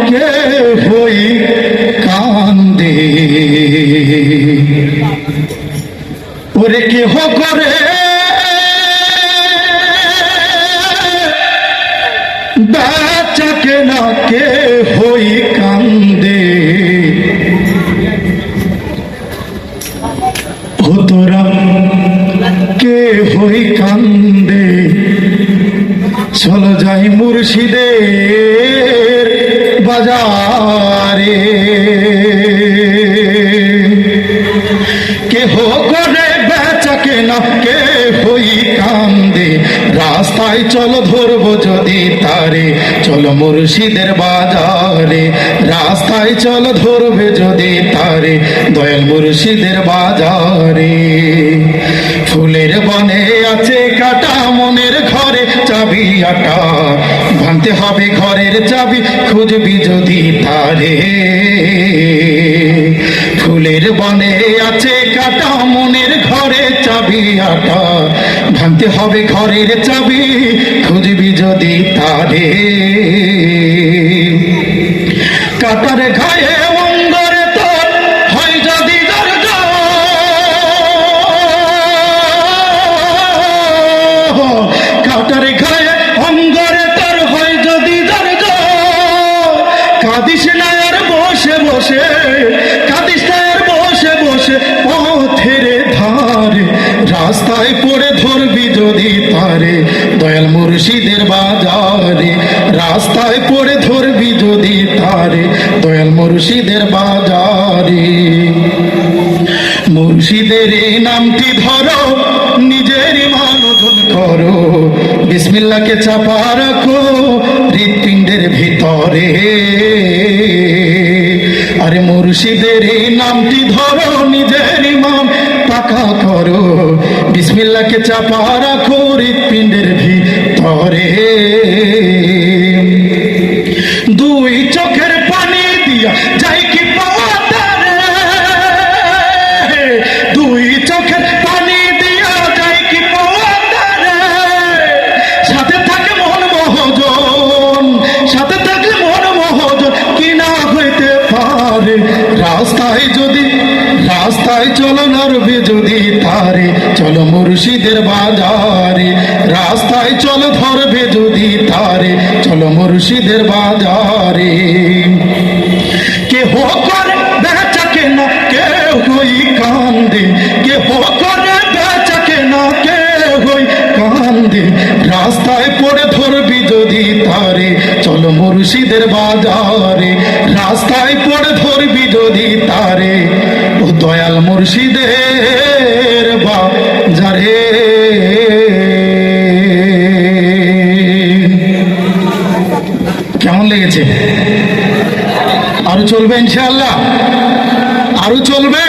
কে হই কান্দে ওরে কেহ করে বেচাকে না কে হই কান্দে তোরা কে হই কান্দে চলো যাই মুর্শিদের বাজারে কেহ করে বেচাকে না কে হই কান্দে রাস্তায় চলো ধরবো যদি তারে চলো মুর্শিদের বাজারে রাস্তায় চলো ধরবে যদি তারে দয়াল মুর্শিদের বাজারে ফুলের বনে আছে কাটা মনের ঘরে চাবি আটা ভাঙতে হবে ঘরের চাবি খুঁজবি যদি তারে ফুলের বনে আছে কাটা মনের ঘরে চাবি আটা ভাঙতে হবে ঘরের চাবি খুঁজবি যদি তারে কাটার ঘায়ে অঙ্গরে তোর হয় যদি কাটার ঘায়ে অঙ্গরে তোর হয় যদি কাঁদিস না আর বসে বসে কাঁদিস না আর বসে বসে পথের ধারে রাস্তায় পড়ে ধরবি যদি তারে দয়াল মুর্শিদের বাজারে রাস্তায় পড়ে ধরবি যদি তারে দয়াল মুর্শিদের বাজারে মুর্শিদের এই নামটি ধরো নিজের ইমান ওজন করো বিসমিল্লাহকে চাপা রাখো হৃৎপিণ্ডের ভিতরে আরে মুর্শিদের এই নামটি ধরো নিজের ইমান পাকা করো বিসমিল্লাহকে চাপা রাখো হৃৎপিণ্ডের ভিতরে দুই চোখের পানি দিয়া যাই কি পাওয়া তারে দুই চোখের পানি দিয়া যাই কি পাওয়া তারে সাথে থাকে মন মহজন সাথে থাকে মন মহজন কি না হইতে পারে রাস্তায় চলো নরবে যদি তারে চলো মুর্শিদের বাজারে রাস্তায় চলো ধরবে যদি তারে চলো মুর্শিদের বাজারে কেহ করে বেচাকে না কেউ হই কান্দে কেহ করে বেচাকে না কেউ হই কান্দে রাস্তায় পড়ে ধরবি যদি তারে চলো মুর্শিদের বাজারে রাস্তায় পড়ে ধরবি যদি তারে ও দয়াল মুর্শিদের বাজারে কেমন লেগেছে আরো চলবে ইনশাআল্লাহ আরো চলবে